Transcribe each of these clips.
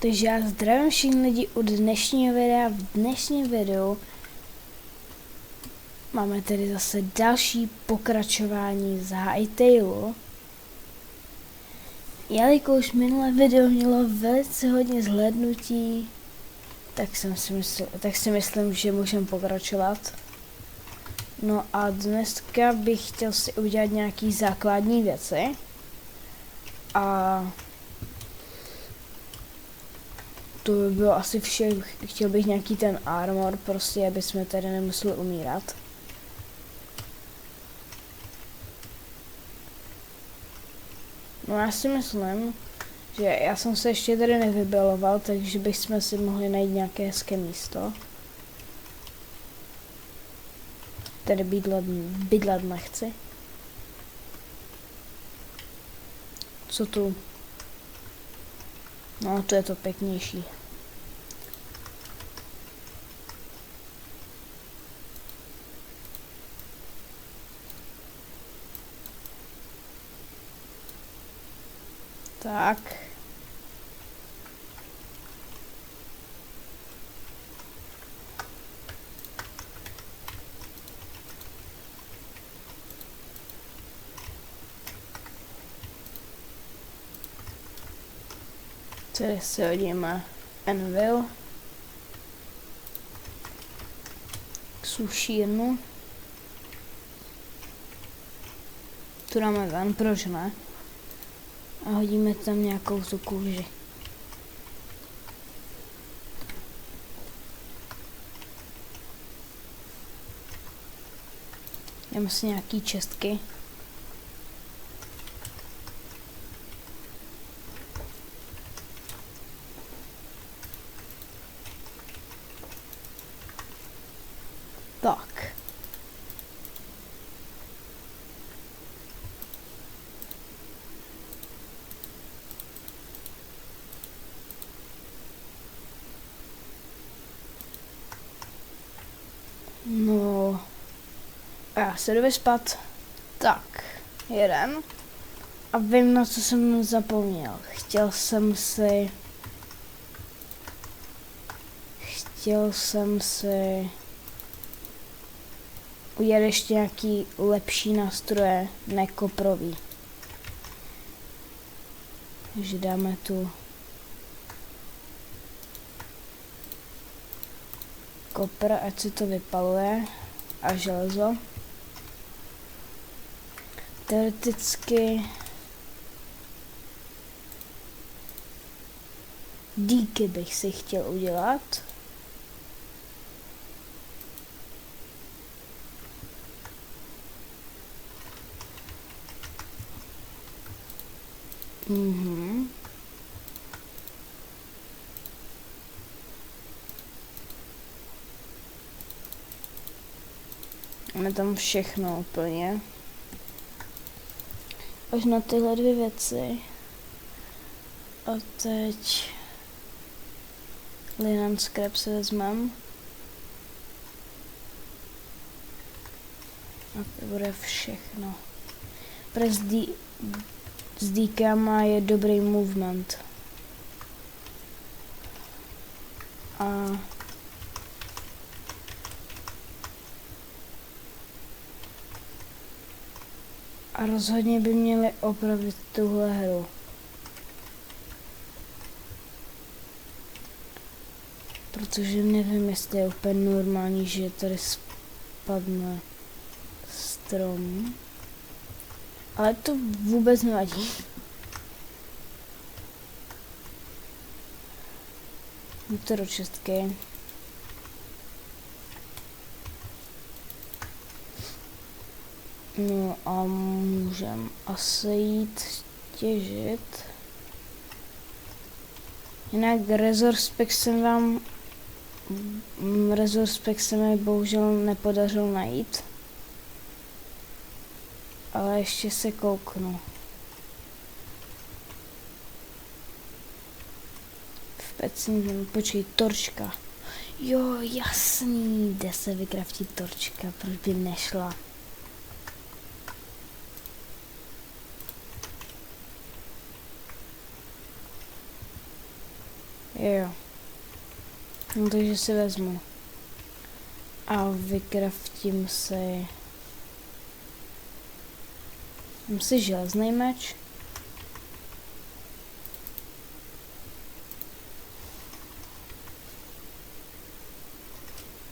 Takže já zdravím všichni lidi u dnešního videa. V dnešním videu máme tedy zase další pokračování z Hytale. Jelikož minulé video mělo velice hodně zhlédnutí, tak si myslím, že můžeme pokračovat. No a dneska bych chtěl si udělat nějaký základní věci. A to by bylo asi vše. Chtěl bych nějaký ten armor, prostě, aby jsme tady nemuseli umírat. No já si myslím, že já jsem se ještě tady nevybiloval, takže bychom si mohli najít nějaké hezké místo. Tady bydlet nechci. Co tu? No, to je to pěknější. Tak. Tady si hodíme anvil, sušírnu, tu dáme ven, proč ne? A hodíme tam nějakou tu kůži. Dáme si nějaký čestky. Tak. No. A já se jdu vyspat. Tak. Jeden. A vím, na co jsem zapomněl. Chtěl jsem si udělat ještě nějaký lepší nástroje, ne koprový. Takže dáme tu kopr, ať si to vypaluje, a železo. Teoreticky díky bych si chtěl udělat. Máme tam všechno úplně. Až na tyhle dvě věci. A teď linen scrap si vezmem. A to bude všechno. Press D s díkama je dobrý movement. A rozhodně by měli opravit tuhle hru. Protože nevím, jestli je úplně normální, že tady spadne strom. Ale to vůbec nevadí. To do čistky. No a můžem asi jít těžit. Jinak Resource Pack se mi bohužel nepodařilo najít. Ale ještě se kouknu. V pecním, počkej, torčka. Jo, jasný, jde se vykraftit torčka, proč by nešla. Jo. No takže si vezmu. A vykraftím si... Mám si železný meč.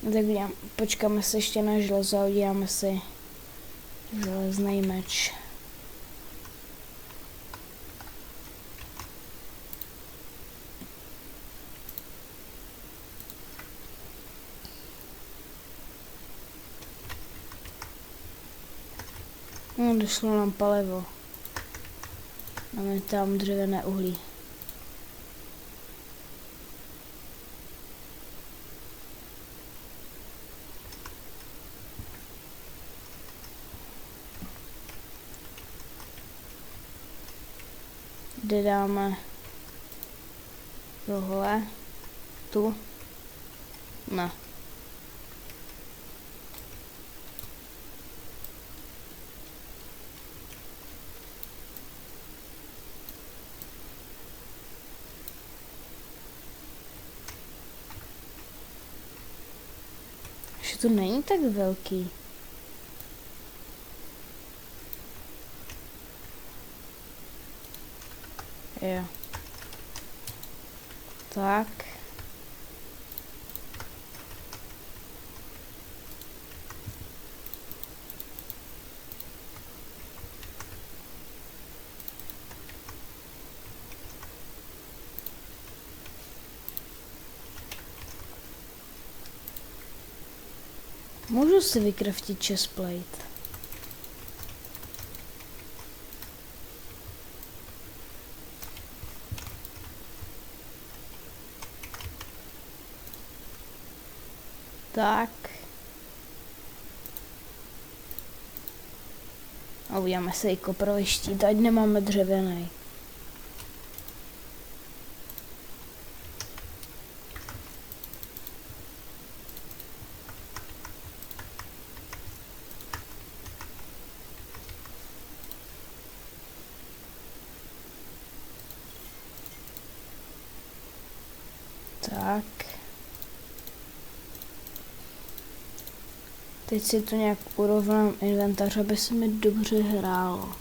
Tak počkáme se ještě na železo a uděláme si železný meč. No, došlo nám palivo. Máme tam dřevěné uhlí. Kde dáme tohle? Tu? Ne. Že to není tak velký. Jo. Tak. Můžu si vykraftit chestplate. Tak. A uděláme si i koprový štít, ať nemáme dřevěný. Tak. Teď si to nějak urovnám inventář, aby se mi dobře hrálo.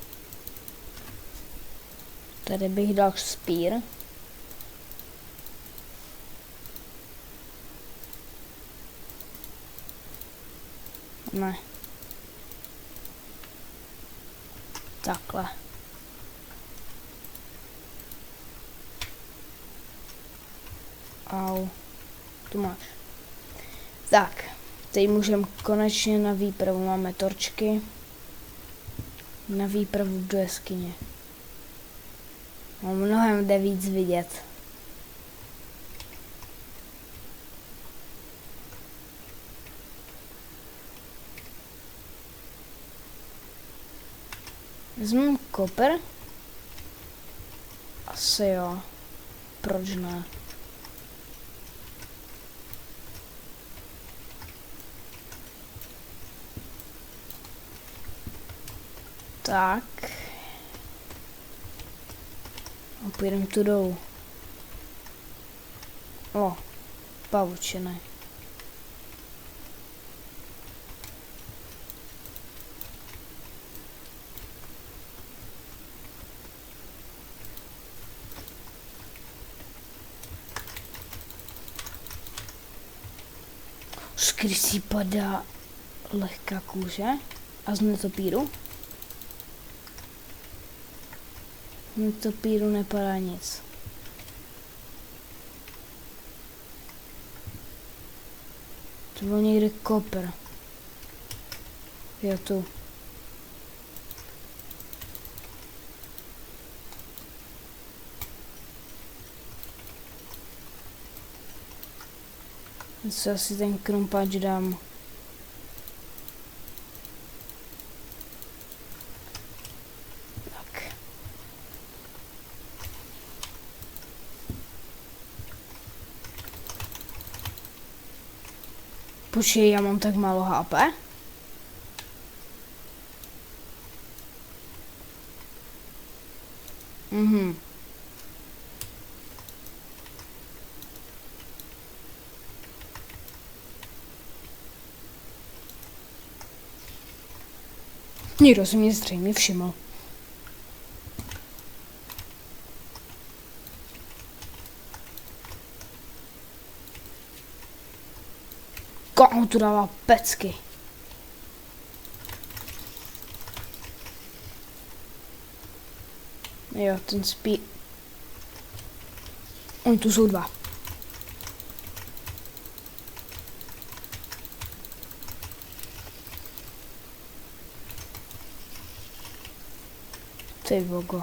Tady bych dal spear. Ne. Takhle. Au. Tu máš. Tak. Teď můžeme konečně na výpravu. Máme torčky. Na výpravu do jeskyně. Mnohem jde víc vidět. Vezmu koper? Asi jo. Proč ne? Tak. A půjdeme tu dolů. O, pavučiny. Když si padá lehká kůže a z netopíru. Z netopíru nepadá nic. To byl někde koper. Jo, tu. Co asi ten krumpáč dám. Tak. Počkej, já mám tak málo HP? Někdo si mě zřejmě všiml. Kámo, tu dává pecky. Jo, ten spí. Oni tu jsou dva. Ty bogo.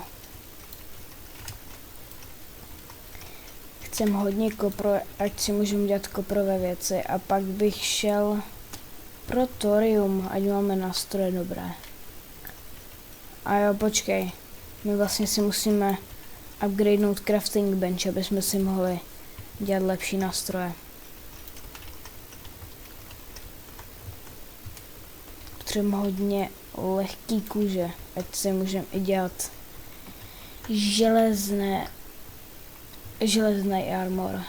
Chcem hodně kopro, ať si můžeme dělat koprové věci a pak bych šel pro thorium, ať máme nástroje dobré. A jo, počkej. My vlastně si musíme upgradenout crafting bench, aby jsme si mohli dělat lepší nástroje. Potřebujeme hodně lehký kůže, ať si můžeme i dělat železný armor.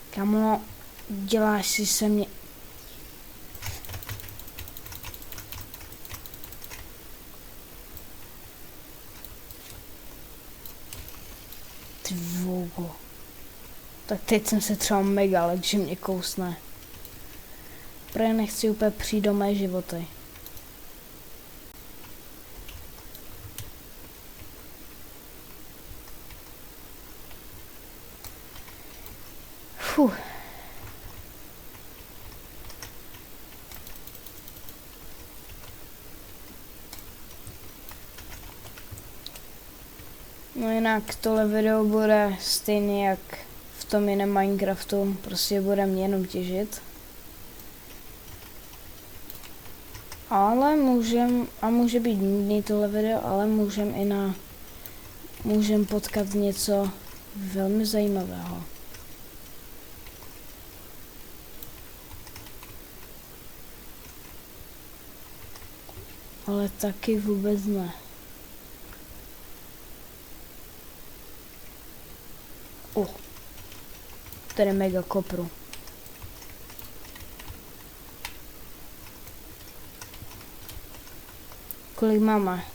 Kamo, děláš si se mě... Ty vogo. Tak teď jsem se třeba mega lek, že mě kousne. Protože nechci úplně přijít do mé životy. Fuh. No jinak tohle video bude stejně jak v tom jiném Minecraftu, prostě bude mě jenom těžit. Ale může být nudný tohle video, ale můžem potkat něco velmi zajímavého. Ale taky vůbec ne. Tady mega kopru. Kolik máme?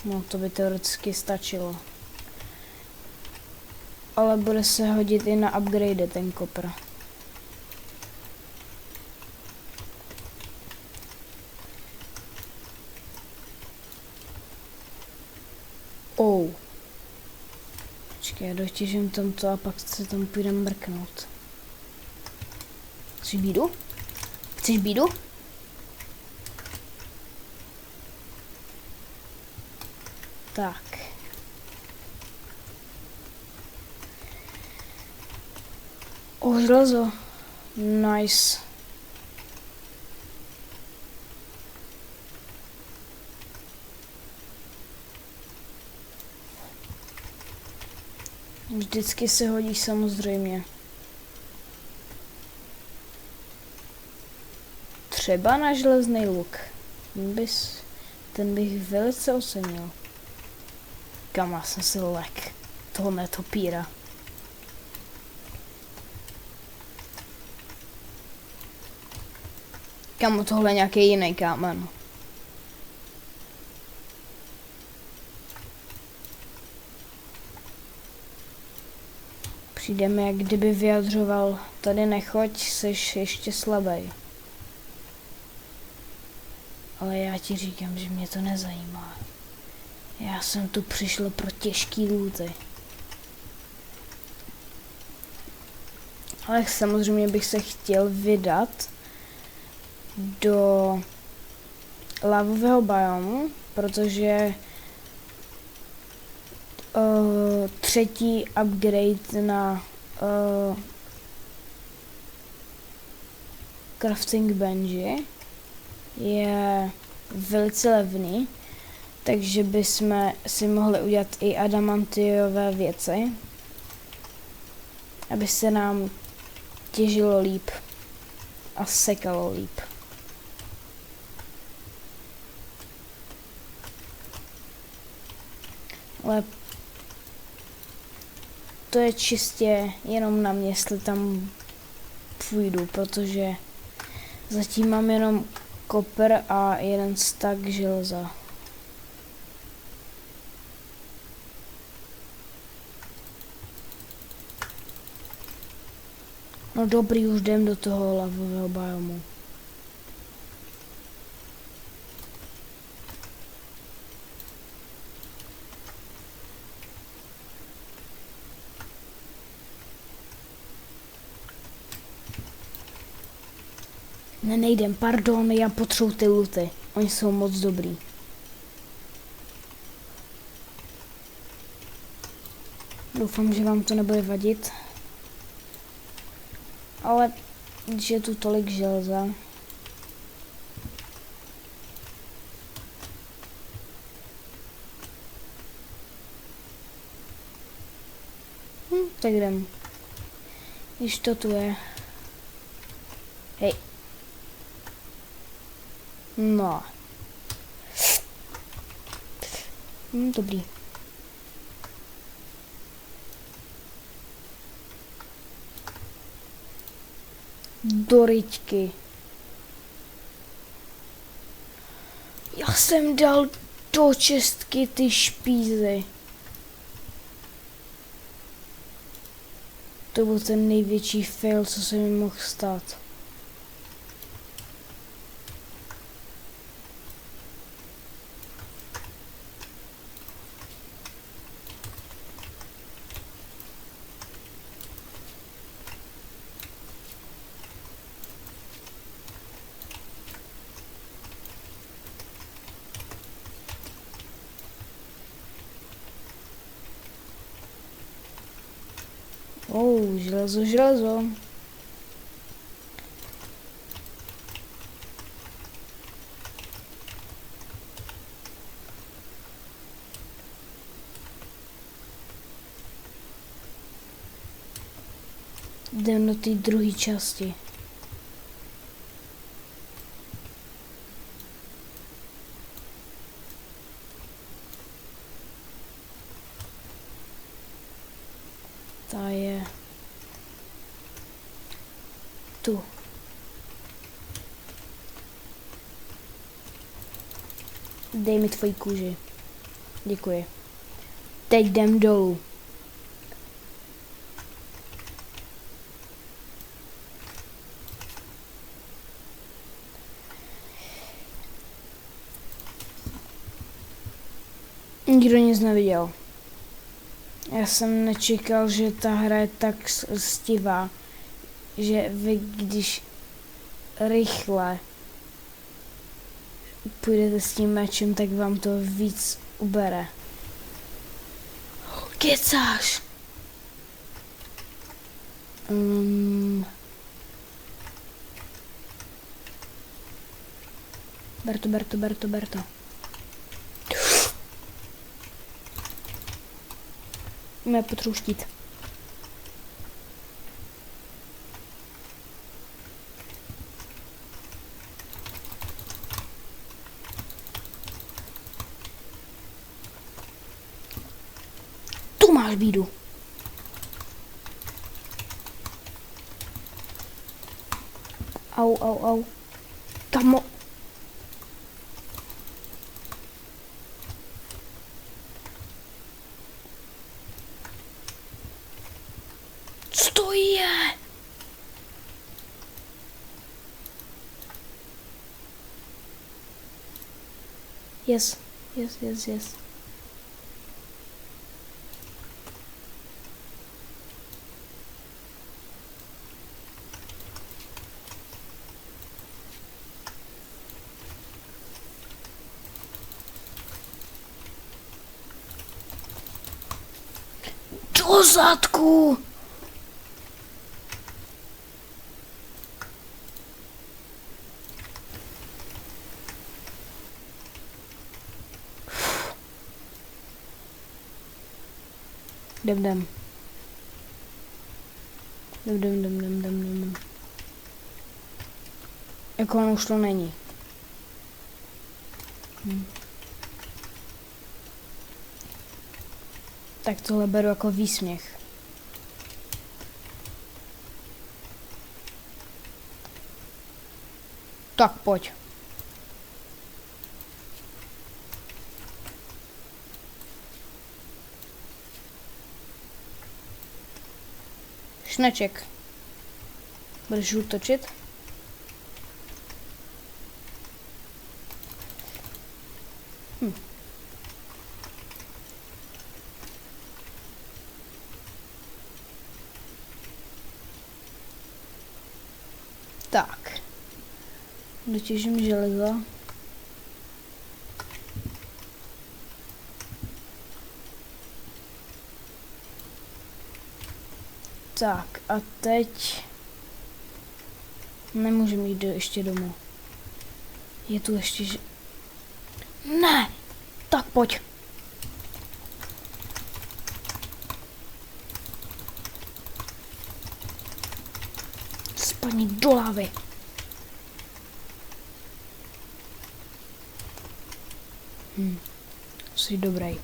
No, to by teoreticky stačilo. Ale bude se hodit i na upgrade ten kopr. Počkej, já dotěžím tomto a pak se tam půjdeme mrknout. Chceš bídu? Chceš bídu? Tak. Železo. Nice. Vždycky se hodí samozřejmě. Třeba na železný luk. Ten bych velice ocenil. Kam já jsem si lek toho netopíra. Kamo, tohle je nějaký jiný kámen. Přijde mi, jak kdyby vyjadřoval, tady nechoď, seš ještě slabý. Ale já ti říkám, že mě to nezajímá. Já jsem tu přišel pro těžký looty. Ale samozřejmě bych se chtěl vydat do lavového biomu, protože třetí upgrade na crafting benji je velice levný, takže bychom si mohli udělat i adamantiové věci, aby se nám těžilo líp a sekalo líp. Ale to je čistě jenom na mě, jestli tam půjdu, protože zatím mám jenom kopr a jeden stack železa. No dobrý, už jdem do toho lavového biomu. Ne, nejdem, pardon, já potřebuji ty luty. Oni jsou moc dobrý. Doufám, že vám to nebude vadit. Ale když je tu tolik železa. Tak jdem. Když to tu je. Hej. No. Dobrý. Do ryťky. Já jsem dal do čistky ty špízy. To byl ten největší fail, co se mi mohl stát. Železo, železo. Jdem do té druhé části. Ta je tu. Dej mi tvoji kůži. Děkuji. Teď jdem dolů. Nikdo nic neviděl. Já jsem nečekal, že ta hra je tak stivá, že vy, když rychle půjdete s tím mečem, tak vám to víc ubere. Kecáš! Ber to. Mě potřebuji štít. Tu máš bídu. Au. Kamo. Co to je? Yes. Do zadku! Jdem. Jako on už to není. Tak tohle beru jako výsměch. Tak pojď. Šneček. Budeš útočit? Tak. Dotěžím železo. Tak a teď nemůžeme jít ještě domů. Je tu ještě Ne! Tak pojď. Spadni do lávy. Jsi dobrý.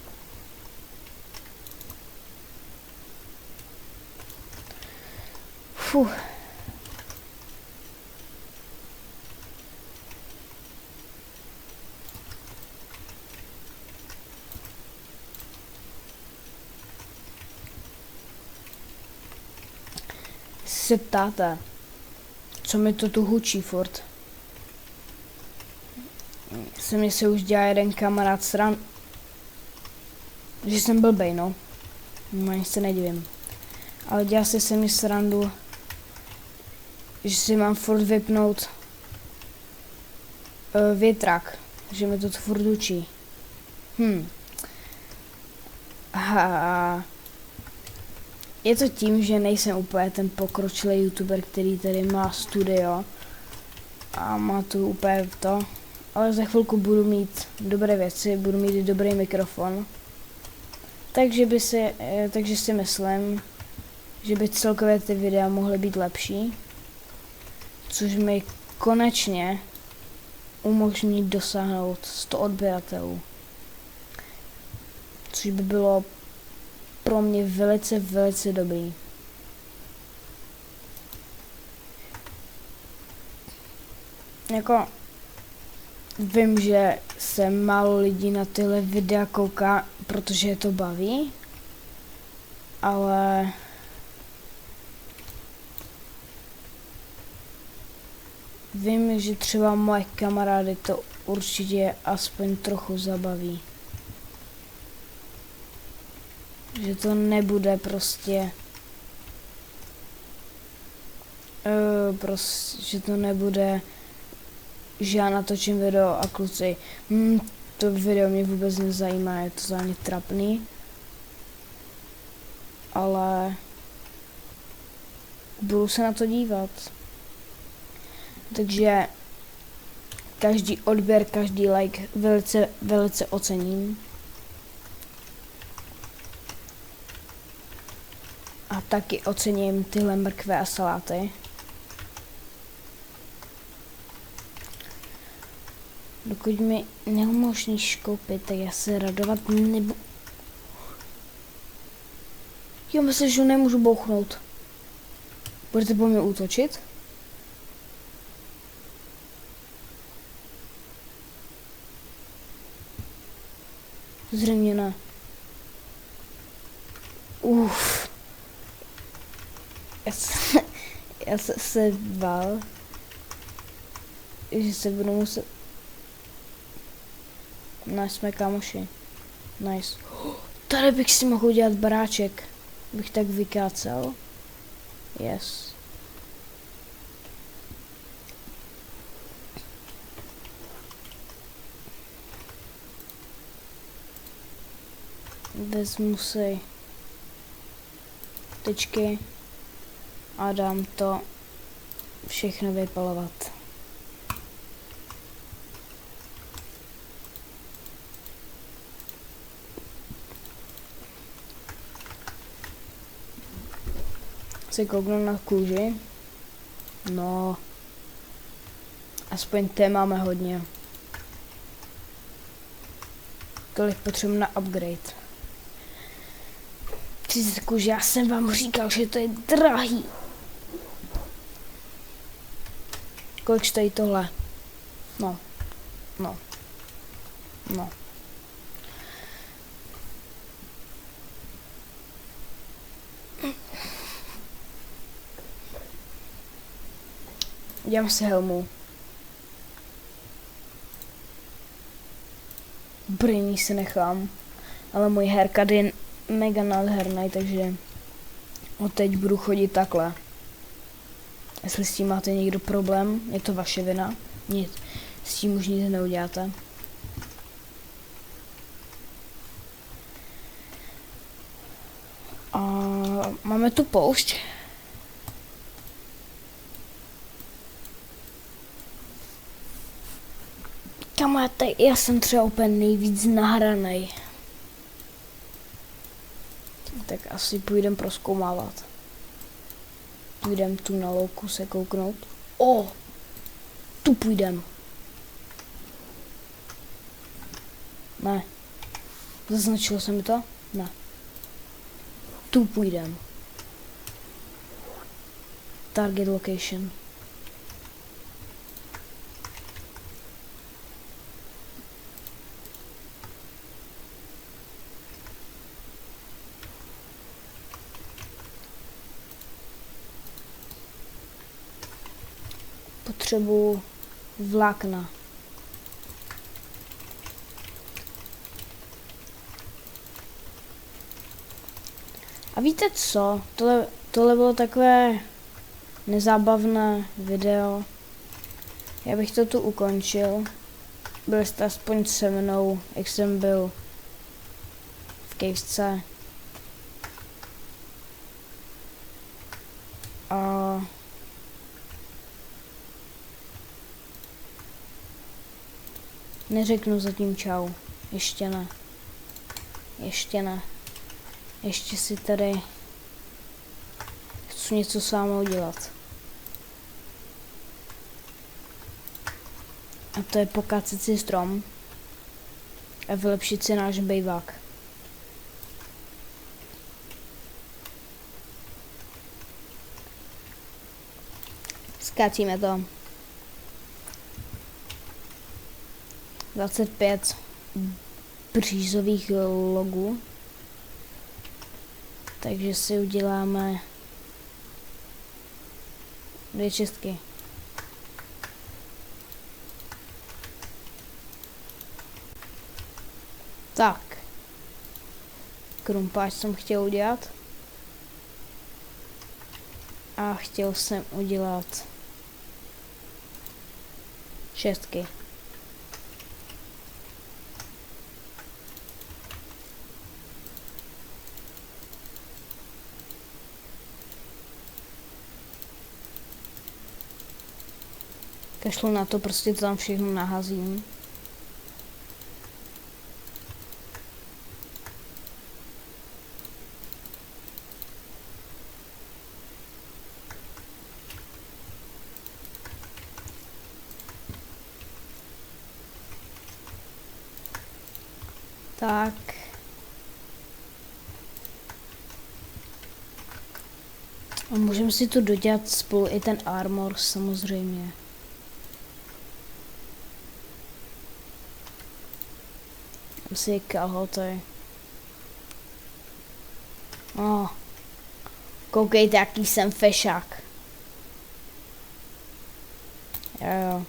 Fuh. Se ptáte, co mi to tu hučí furt? Se mi se už dělá jeden kamarád že jsem blbej, no. No, ani se nedivím. Ale dělá se mi srandu, že si mám furt vypnout větrák, že mi to furt hučí. Je to tím, že nejsem úplně ten pokročilý youtuber, který tady má studio a má tu úplně to, ale za chvilku budu mít dobré věci, budu mít dobrý mikrofon, takže si myslím, že by celkově ty videa mohly být lepší, což mi konečně umožní dosáhnout 100 odběratelů, což by bylo pro mě velice, velice dobrý. Jako, vím, že se málo lidí na tyhle videa kouká, protože je to baví, ale vím, že třeba moje kamarády to určitě aspoň trochu zabaví. Že to nebude prostě, že to nebude, že já natočím video a kluci, to video mě vůbec nezajímá, je to za mě trapný, ale budu se na to dívat. Takže každý odběr, každý like velice, velice ocením. A taky ocením tyhle mrkve a saláty. Dokud mi neumožníš koupit, tak já se radovat nebudu. Jo, myslím, že nemůžu bouchnout. Budete po mě útočit? Zřejmě ne. Já se bál, že se budu muset. Nice, jsme kámoši. Nice. Tady bych si mohl udělat baráček. Bych tak vykácel. Yes. Vezmu si tečky a dám to všechno vypalovat. Se kouknu na kůži. No, aspoň té máme hodně. Kolik potřebuji na upgrade. 30 kůže, já jsem vám říkal, že to je drahý. Kolik stojí tohle? No. No. No. Dělám si helmu. Brýní si nechám. Ale můj haircut je mega nádherný, takže od teď budu chodit takhle. Jestli s tím máte někdo problém, je to vaše vina. Nic. S tím už nic neuděláte. A máme tu poušť. Kamaráde, já jsem třeba úplně nejvíc nahranej. Tak asi půjdem prozkoumávat. Půjdem tu na louku se kouknout. Tu půjdem. Ne. Zaznačilo se mi to? Ne. Tu půjdem. Target location. Potřebuji vlákna. A víte co? Tohle bylo takové nezábavné video. Já bych to tu ukončil. Byli jste aspoň se mnou, jak jsem byl v kejvce. A neřeknu zatím čau. Ještě ne. Ještě ne. Ještě si tady chci něco s vámi udělat. A to je pokácet si strom a vylepšit si náš bejvák. Skácíme to. 25 břízových logů. Takže si uděláme 2 čistky. Tak. Krumpáč jsem chtěl udělat. A chtěl jsem udělat 6. Kašlu na to, prostě to tam všechno naházím. Tak. A můžeme si tu dodělat spolu i ten armor, samozřejmě. Si kalhoty. Koukejte, jaký jsem fešák. Jo.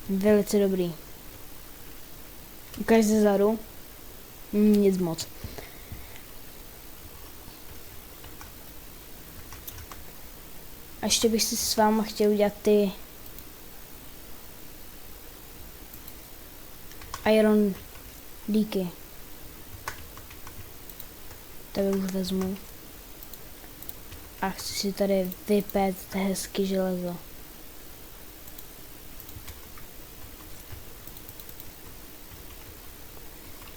Velice dobrý. Ukaž ze zadu. Nic moc. A ještě bych si s váma chtěl udělat ty iron díky. Tak už vezmu. A chci si tady vypéct hezky železo.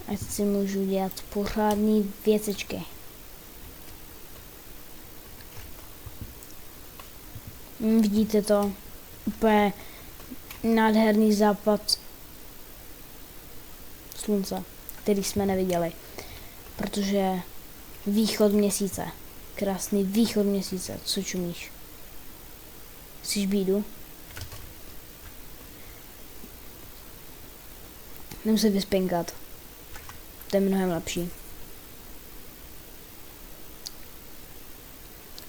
Ať si můžu dělat pořádný věcečky. Vidíte to? Úplně nádherný západ slunce, který jsme neviděli. Protože východ měsíce. Krásný východ měsíce. Co čumíš? Chceš bídu? Jdem se vyspinkat. To je mnohem lepší.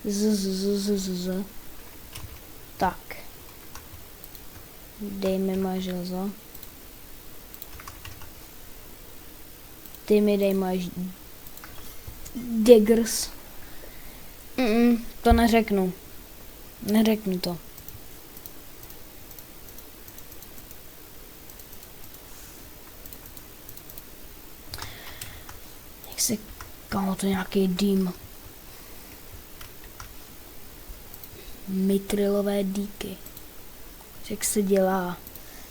Z. Tak. Dejme moje železo. Ty mi dej moje diggers. To neřeknu. Neřeknu to. Jak se... Kámo, to nějaký dým. Mitrilové díky. Jak se dělá?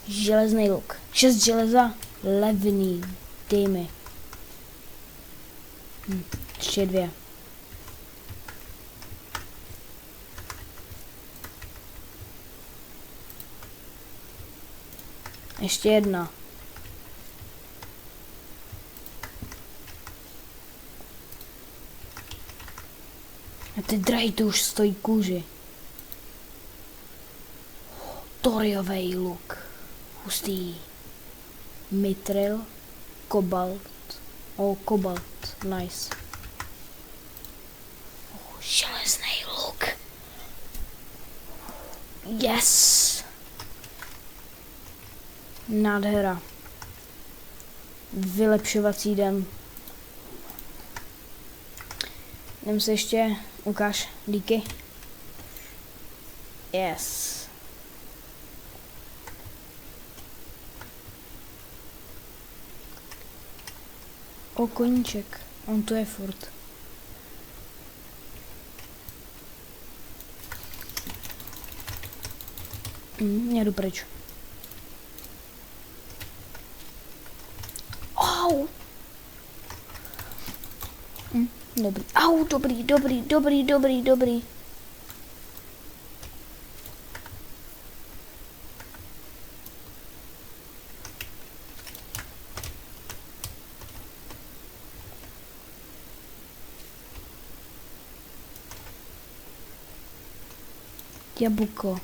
Železný luk. 6 železa. Levný. Dej mi. Ještě 2. Ještě 1. A ty drahý to už stojí kůži. Toriový luk. Hustý. Mitril. Kobalt. Kobalt. Nice. Železný luk. Yes. Nádhera. Vylepšovací den. Jdem se ještě, ukáž, díky. Yes. Koníček, on tu je furt. Jdu pryč. Au! Dobrý. Au, dobrý. Jablko.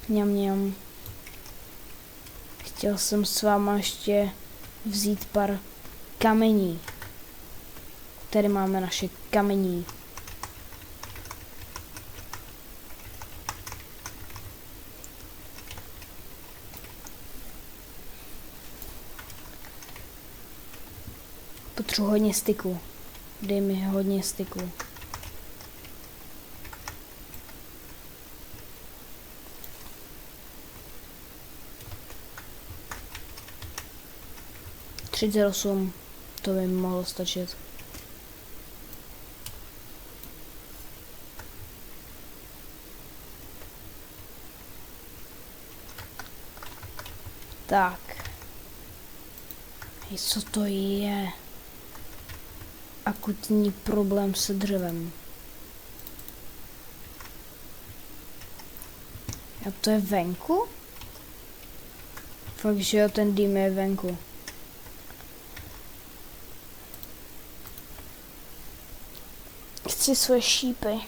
Mňam. Chtěl jsem s váma ještě vzít pár kamení. Tady máme naše kamení. Potřebuji hodně styků. Dej mi hodně styků. $38, to by mi mohlo stačit. Tak. Co to je? Akutní problém se dřevem. A to je venku? Fakt, že jo, ten dým je venku. Chci svoje šípy.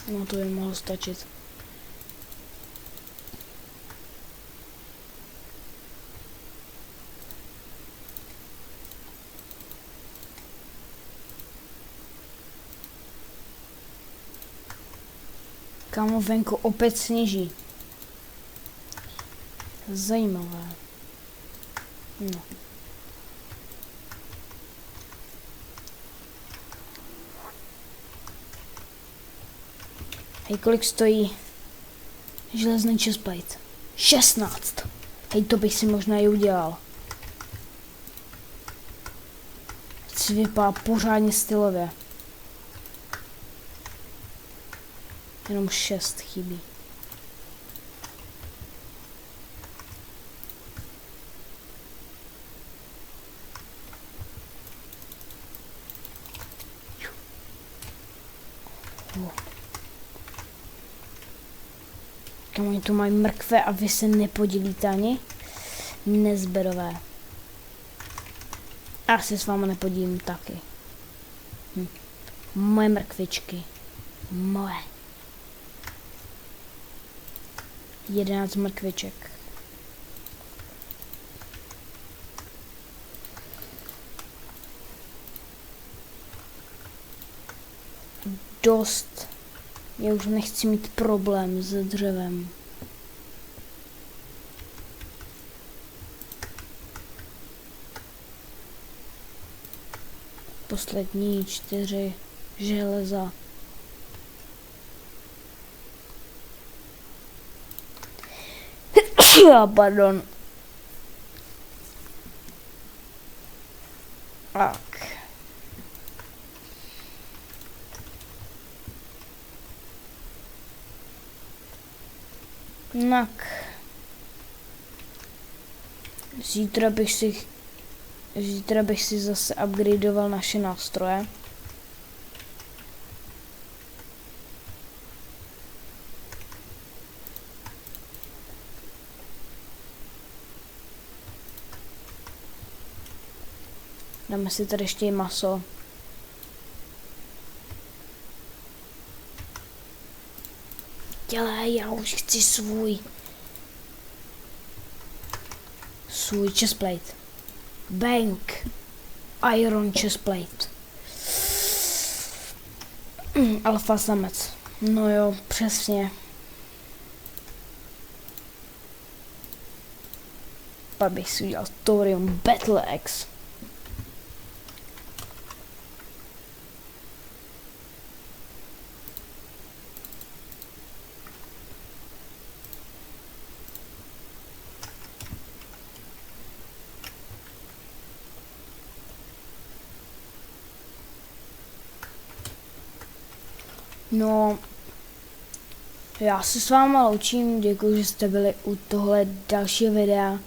No to by mohlo stačit. Kámo, venku opět sněží. Zajímavé. No. Hej, kolik stojí železný chestplate? 16. Hej, to bych si možná i udělal. Si vypadá pořádně stylově. Jenom 6 chybí. Počkej, oni tu mají mrkve a vy se nepodělíte ani? Nezberové. Asi s váma nepodílím taky. Moje mrkvičky. Moje. 11 mrkviček. Dost. Já už nechci mít problém s dřevem. Poslední 4 železa. Pardon. Tak. Tak. Zítra bych si zase upgradeoval naše nástroje. Dáme si tady ještě i maso. Dělej, já už chci svůj chestplate. Bank. Iron chestplate. Alfa samec. No jo, přesně. Pak bych si udělal thorium battle axe. No, já se s váma loučím, děkuji, že jste byli u tohle dalšího videa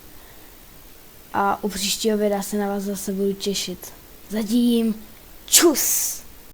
a u příštího videa se na vás zase budu těšit. Zatím, čus!